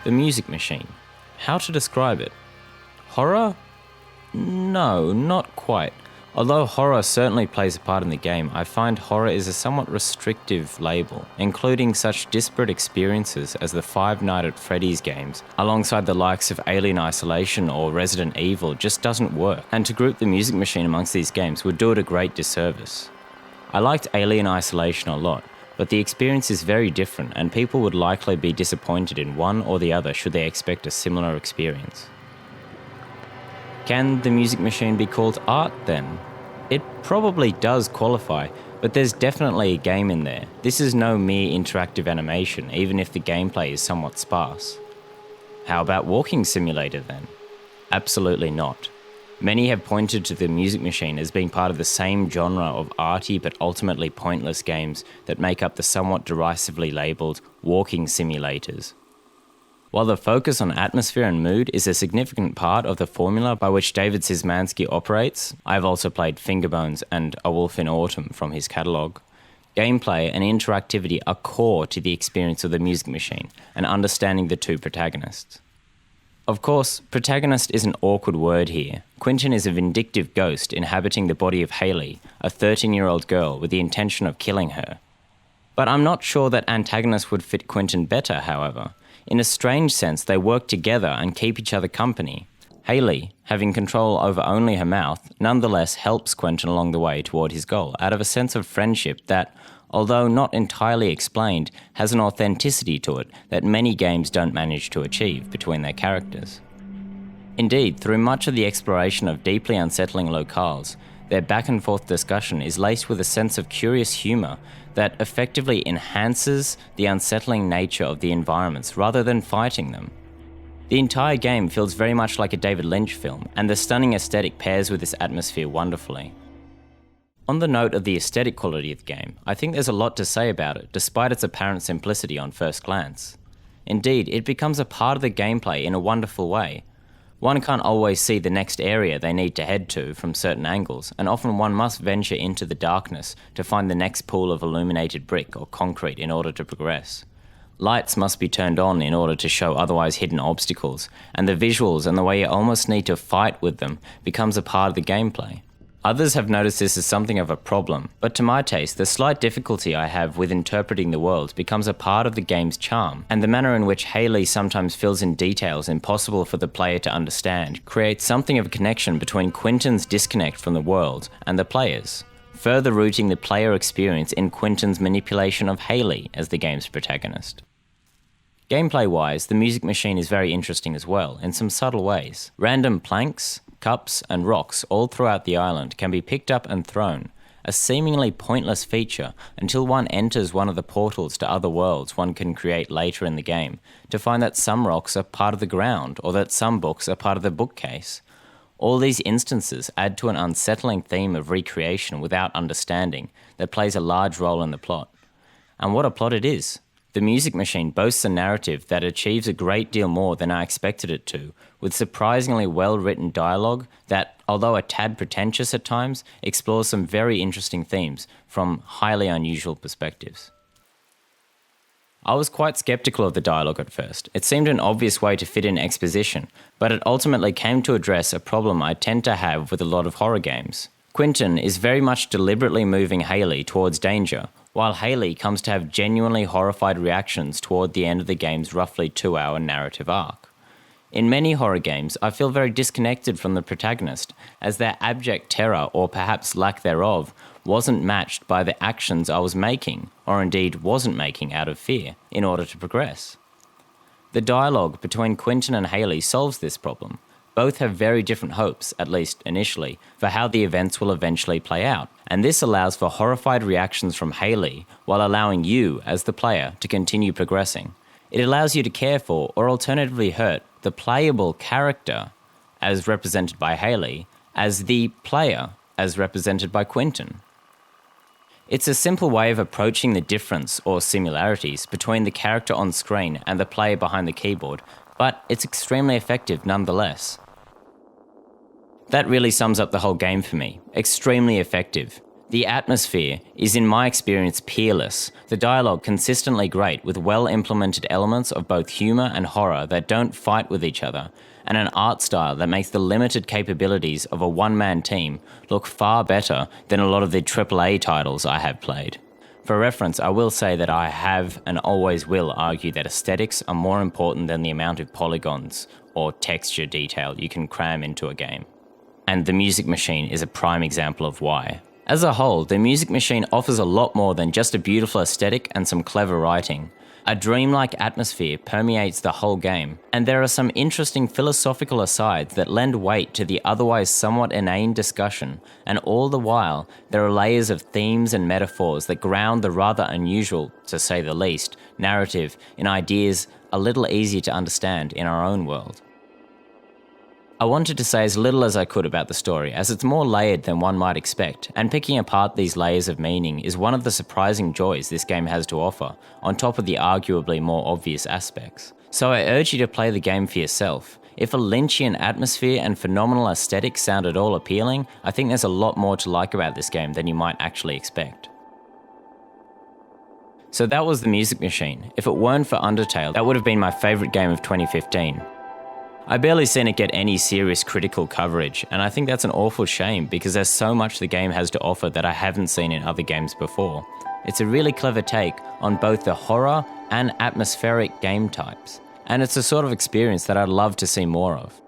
The Music Machine. How to describe it? Horror? No, not quite. Although horror certainly plays a part in the game, I find horror is a somewhat restrictive label, including such disparate experiences as the Five Nights at Freddy's games, alongside the likes of Alien Isolation or Resident Evil, just doesn't work, and to group the Music Machine amongst these games would do it a great disservice. I liked Alien Isolation a lot, but the experience is very different, and people would likely be disappointed in one or the other should they expect a similar experience. Can the Music Machine be called art then? It probably does qualify, but there's definitely a game in there. This is no mere interactive animation, even if the gameplay is somewhat sparse. How about Walking Simulator then? Absolutely not. Many have pointed to the Music Machine as being part of the same genre of arty but ultimately pointless games that make up the somewhat derisively labelled walking simulators. While the focus on atmosphere and mood is a significant part of the formula by which David Szymanski operates, I've also played Fingerbones and A Wolf in Autumn from his catalogue. Gameplay and interactivity are core to the experience of the Music Machine and understanding the two protagonists. Of course, protagonist is an awkward word here. Quentin is a vindictive ghost inhabiting the body of Hayley, a 13-year-old girl, with the intention of killing her. But I'm not sure that antagonist would fit Quentin better, however. In a strange sense, they work together and keep each other company. Hayley, having control over only her mouth, nonetheless helps Quentin along the way toward his goal, out of a sense of friendship that, although not entirely explained, has an authenticity to it that many games don't manage to achieve between their characters. Indeed, through much of the exploration of deeply unsettling locales, their back-and-forth discussion is laced with a sense of curious humour that effectively enhances the unsettling nature of the environments rather than fighting them. The entire game feels very much like a David Lynch film, and the stunning aesthetic pairs with this atmosphere wonderfully. On the note of the aesthetic quality of the game, I think there's a lot to say about it, despite its apparent simplicity on first glance. Indeed, it becomes a part of the gameplay in a wonderful way. One can't always see the next area they need to head to from certain angles, and often one must venture into the darkness to find the next pool of illuminated brick or concrete in order to progress. Lights must be turned on in order to show otherwise hidden obstacles, and the visuals and the way you almost need to fight with them becomes a part of the gameplay. Others have noticed this as something of a problem, but to my taste, the slight difficulty I have with interpreting the world becomes a part of the game's charm, and the manner in which Hayley sometimes fills in details impossible for the player to understand creates something of a connection between Quentin's disconnect from the world and the players, further rooting the player experience in Quentin's manipulation of Hayley as the game's protagonist. Gameplay-wise, the Music Machine is very interesting as well, in some subtle ways. Random planks, cups and rocks all throughout the island can be picked up and thrown, a seemingly pointless feature until one enters one of the portals to other worlds one can create later in the game, to find that some rocks are part of the ground or that some books are part of the bookcase. All these instances add to an unsettling theme of recreation without understanding that plays a large role in the plot. And what a plot it is! The Music Machine boasts a narrative that achieves a great deal more than I expected it to, with surprisingly well-written dialogue that, although a tad pretentious at times, explores some very interesting themes from highly unusual perspectives. I was quite skeptical of the dialogue at first. It seemed an obvious way to fit in exposition, but it ultimately came to address a problem I tend to have with a lot of horror games. Quentin is very much deliberately moving Hayley towards danger, while Hayley comes to have genuinely horrified reactions toward the end of the game's roughly 2-hour narrative arc. In many horror games, I feel very disconnected from the protagonist, as their abject terror, or perhaps lack thereof, wasn't matched by the actions I was making, or indeed wasn't making out of fear, in order to progress. The dialogue between Quentin and Hayley solves this problem. Both have very different hopes, at least initially, for how the events will eventually play out, and this allows for horrified reactions from Hayley while allowing you, as the player, to continue progressing. It allows you to care for, or alternatively hurt, the playable character, as represented by Hayley, as the player, as represented by Quentin. It's a simple way of approaching the difference or similarities between the character on screen and the player behind the keyboard, but it's extremely effective nonetheless. That really sums up the whole game for me. Extremely effective. The atmosphere is, in my experience, peerless, the dialogue consistently great with well-implemented elements of both humour and horror that don't fight with each other, and an art style that makes the limited capabilities of a one-man team look far better than a lot of the AAA titles I have played. For reference, I will say that I have and always will argue that aesthetics are more important than the amount of polygons or texture detail you can cram into a game. And The Music Machine is a prime example of why. As a whole, The Music Machine offers a lot more than just a beautiful aesthetic and some clever writing. A dreamlike atmosphere permeates the whole game, and there are some interesting philosophical asides that lend weight to the otherwise somewhat inane discussion, and all the while, there are layers of themes and metaphors that ground the rather unusual, to say the least, narrative in ideas a little easier to understand in our own world. I wanted to say as little as I could about the story, as it's more layered than one might expect, and picking apart these layers of meaning is one of the surprising joys this game has to offer, on top of the arguably more obvious aspects. So I urge you to play the game for yourself. If a Lynchian atmosphere and phenomenal aesthetic sound at all appealing, I think there's a lot more to like about this game than you might actually expect. So that was The Music Machine. If it weren't for Undertale, that would have been my favourite game of 2015. I barely seen it get any serious critical coverage, and I think that's an awful shame because there's so much the game has to offer that I haven't seen in other games before. It's a really clever take on both the horror and atmospheric game types, and it's the sort of experience that I'd love to see more of.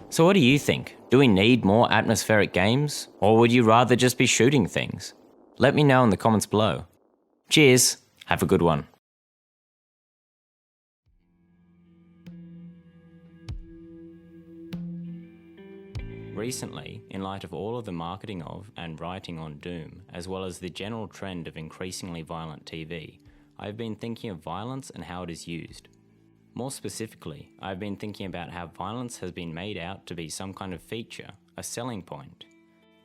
So what do you think? Do we need more atmospheric games, or would you rather just be shooting things? Let me know in the comments below. Cheers, have a good one. Recently, in light of all of the marketing of and writing on Doom, as well as the general trend of increasingly violent TV, I've been thinking of violence and how it is used. More specifically, I've been thinking about how violence has been made out to be some kind of feature, a selling point.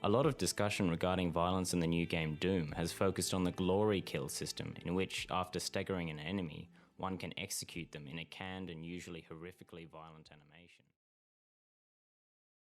A lot of discussion regarding violence in the new game Doom has focused on the glory kill system, in which, after staggering an enemy, one can execute them in a canned and usually horrifically violent animation.